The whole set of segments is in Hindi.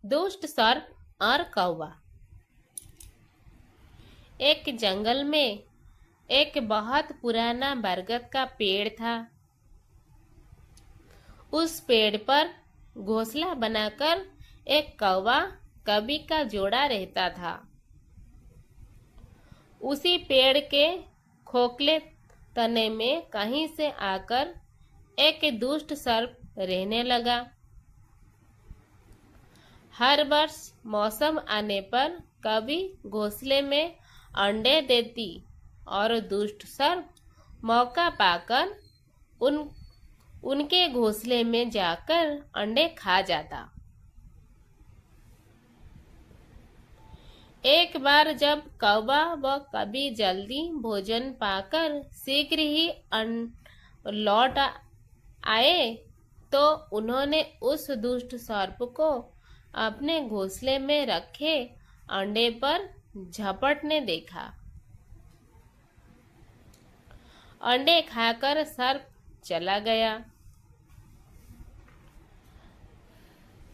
दुष्ट सर्प और कौवा। एक जंगल में एक बहुत पुराना बरगद का पेड़ था। उस पेड़ पर घोंसला बनाकर एक कौवा कभी का जोड़ा रहता था। उसी पेड़ के खोखले तने में कहीं से आकर एक दुष्ट सर्प रहने लगा। हर वर्ष मौसम आने पर कभी घोंसले में अंडे देती और दुष्ट सर्प मौका पाकर उनके घोंसले में जाकर अंडे खा जाता। एक बार जब कौवा व कभी जल्दी भोजन पाकर शीघ्र ही लौट आए तो उन्होंने उस दुष्ट सर्प को अपने घोंसले में रखे अंडे पर झपटने देखा। अंडे खाकर सर्प चला गया।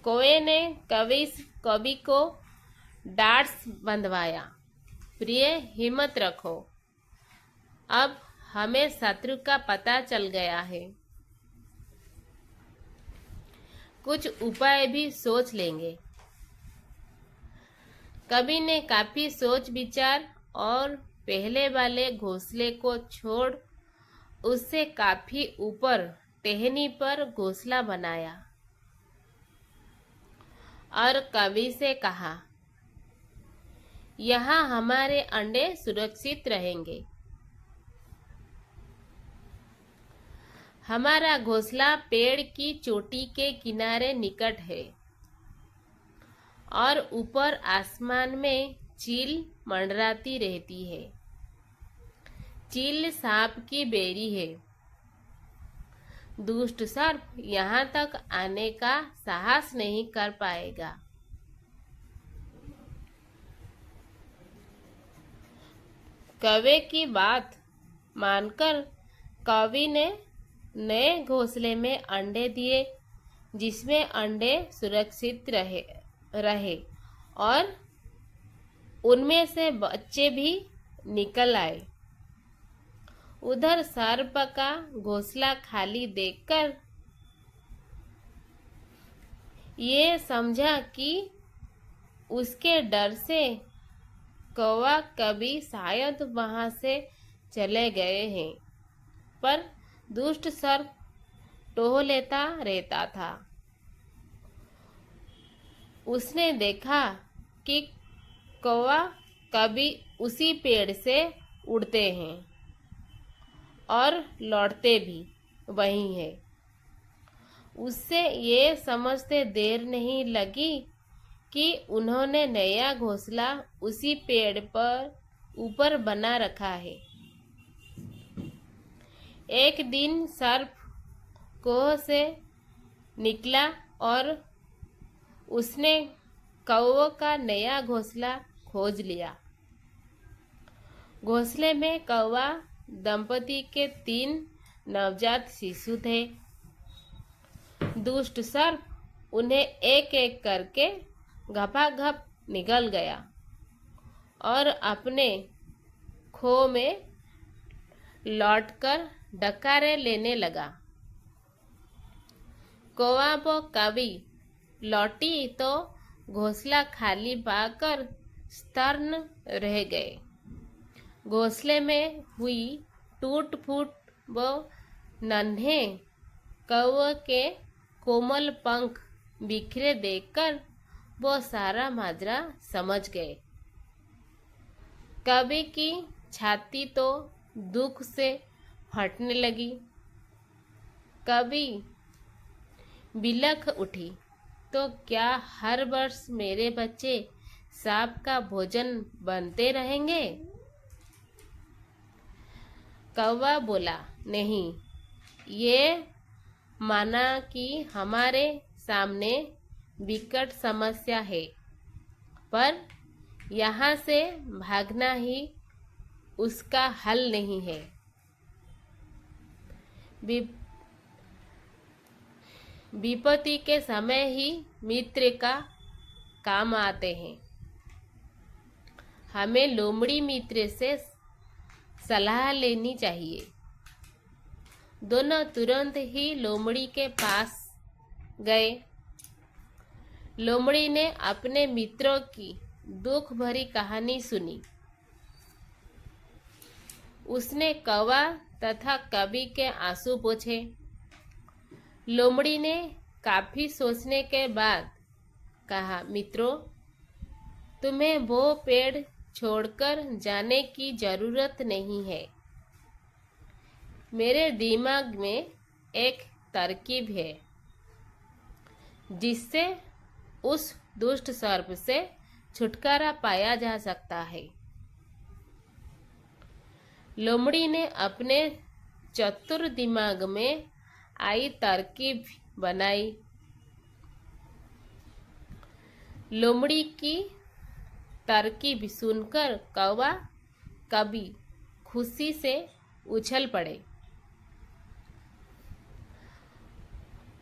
कौवे ने कवि को डांट बंधवाया, प्रिय हिम्मत रखो, अब हमें शत्रु का पता चल गया है, कुछ उपाय भी सोच लेंगे। कवि ने काफी सोच विचार और पहले वाले घोंसले को छोड़ उससे काफी ऊपर टहनी पर घोंसला बनाया और कवि से कहा, यहाँ हमारे अंडे सुरक्षित रहेंगे। हमारा घोंसला पेड़ की चोटी के किनारे निकट है और ऊपर आसमान में चील मंडराती रहती है। चील सांप की बेरी है। दुष्ट सर्प यहाँ तक आने का साहस नहीं कर पाएगा। कौवे की बात मानकर कवि ने नए घोंसले में अंडे दिए, जिसमें अंडे सुरक्षित रहे और उनमें से बच्चे भी निकल आए। उधर सर्प का घोंसला खाली देखकर ये समझा कि उसके डर से कौवा कभी शायद वहां से चले गए हैं, पर दुष्ट सर्प टोह लेता रहता था। उसने देखा कि कौवा कभी उसी पेड़ से उड़ते हैं और लौटते भी वही है। उससे ये समझते देर नहीं लगी कि उन्होंने नया घोंसला उसी पेड़ पर ऊपर बना रखा है। एक दिन सर्प कोह से निकला और उसने कौवे का नया घोंसला खोज लिया। घोंसले में कौवा दंपति के 3 नवजात शिशु थे। दुष्ट सर्प उन्हें एक एक करके घपाघप निगल गया और अपने खो में लौटकर डकारे लेने लगा। कौवा व कवि लौटी तो घोंसला खाली पाकर स्तब्ध रह गए। घोंसले में हुई टूट फूट व नन्हे कौवे के कोमल पंख बिखरे देखकर वो सारा माजरा समझ गए। कवि की छाती तो दुख से फटने लगी। कवि बिलख उठी, तो क्या हर वर्ष मेरे बच्चे सांप का भोजन बनते रहेंगे? कौवा बोला, नहीं, ये माना कि हमारे सामने विकट समस्या है, पर यहाँ से भागना ही उसका हल नहीं है। विपत्ति के समय ही मित्र का काम आते हैं। हमें लोमड़ी मित्र से सलाह लेनी चाहिए। दोनों तुरंत ही लोमड़ी के पास गए। लोमड़ी ने अपने मित्रों की दुख भरी कहानी सुनी। उसने कौवा तथा कवि के आंसू पोंछे। लोमड़ी ने काफी सोचने के बाद कहा, मित्रों, तुम्हें वो पेड़ छोड़कर जाने की जरूरत नहीं है। मेरे दिमाग में एक तरकीब है जिससे उस दुष्ट सर्प से छुटकारा पाया जा सकता है। लोमड़ी ने अपने चतुर दिमाग में आई तरकीब बनाई। लोमड़ी की तरकीब सुनकर कौवा कवि खुशी से उछल पड़े।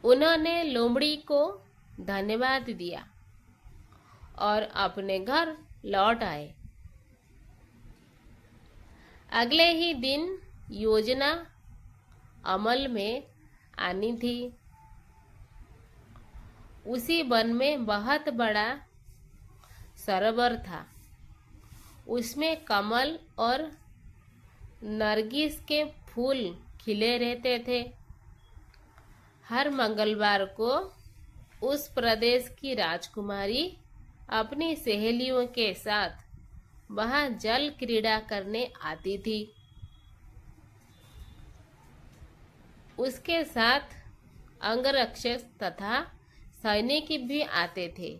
उन्होंने लोमड़ी को धन्यवाद दिया और अपने घर लौट आए। अगले ही दिन योजना अमल में आनी थी। उसी वन में बहुत बड़ा सरोवर था। उसमें कमल और नरगिस के फूल खिले रहते थे। हर मंगलवार को उस प्रदेश की राजकुमारी अपनी सहेलियों के साथ वहां जल क्रीड़ा करने आती थी। उसके साथ अंगरक्षक तथा सैनिक भी आते थे।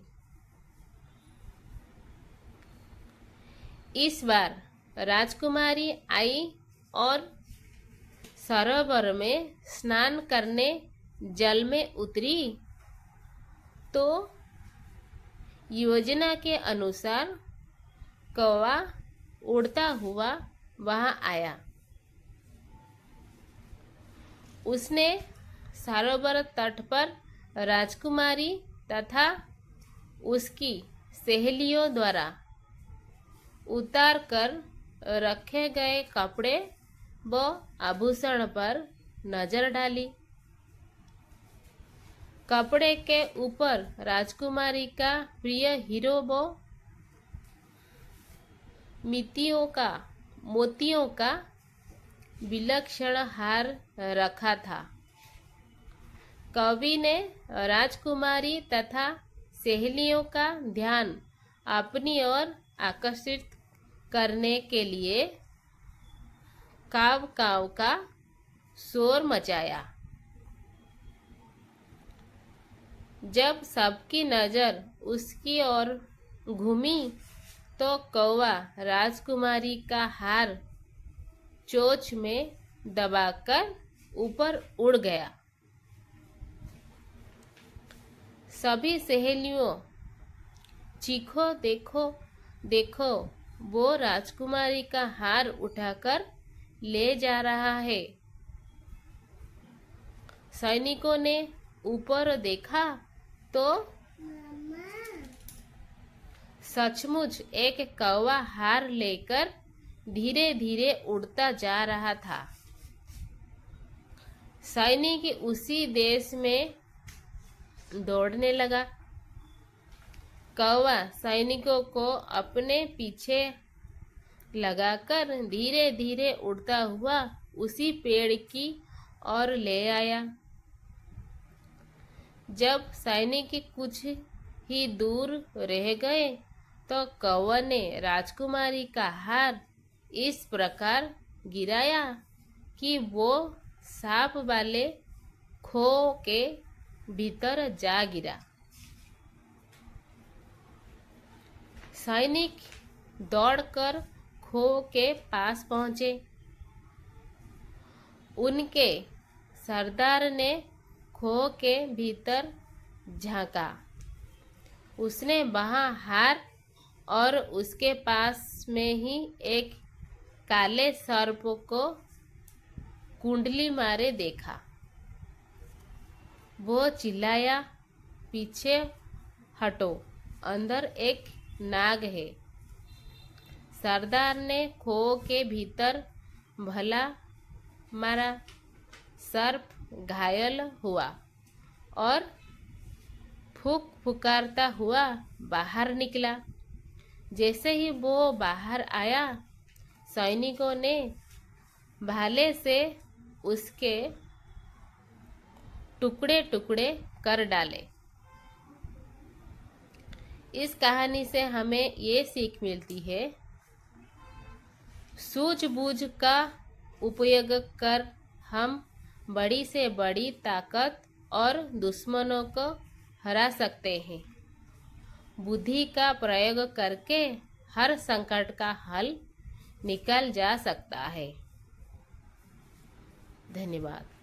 इस बार राजकुमारी आई और सरोवर में स्नान करने जल में उतरी तो योजना के अनुसार कौवा उड़ता हुआ वहां आया। उसने सरोवर तट पर राजकुमारी तथा उसकी सहेलियों द्वारा उतार कर रखे गए कपड़े व आभूषण पर नजर डाली। कपड़े के ऊपर राजकुमारी का प्रिय हीरो व मोतियों का विलक्षण हार रखा था। कवि ने राजकुमारी तथा सहेलियों का ध्यान अपनी ओर आकर्षित करने के लिए काव काव का शोर मचाया। जब सबकी नजर उसकी ओर घूमी तो कौवा राजकुमारी का हार चोंच में दबाकर ऊपर उड़ गया। सभी सहेलियों, चीखो, देखो देखो, वो राजकुमारी का हार उठाकर ले जा रहा है। सैनिकों ने ऊपर देखा तो सचमुच एक कौवा हार लेकर धीरे धीरे उड़ता जा रहा था। सैनिक उसी देश में दौड़ने लगा। कौवा सैनिकों को अपने पीछे लगाकर धीरे धीरे उड़ता हुआ उसी पेड़ की ओर ले आया। जब सैनिक कुछ ही दूर रह गए तो कौवा ने राजकुमारी का हार इस प्रकार गिराया कि वो सांप वाले खो के भीतर जा गिरा। सैनिक दौड़कर खो के पास पहुंचे। उनके सरदार ने खो के भीतर झांका। उसने वहां हार और उसके पास में ही एक काले सर्प को कुंडली मारे देखा। वो चिल्लाया, पीछे हटो अंदर एक नाग है। सरदार ने खो के भीतर भला मारा, सर्प घायल हुआ और फूक फुकारता हुआ बाहर निकला। जैसे ही वो बाहर आया, सैनिकों ने भाले से उसके टुकड़े टुकड़े कर डाले। इस कहानी से हमें ये सीख मिलती है, सूझबूझ का उपयोग कर हम बड़ी से बड़ी ताकत और दुश्मनों को हरा सकते हैं। बुद्धि का प्रयोग करके हर संकट का हल निकाल जा सकता है। धन्यवाद।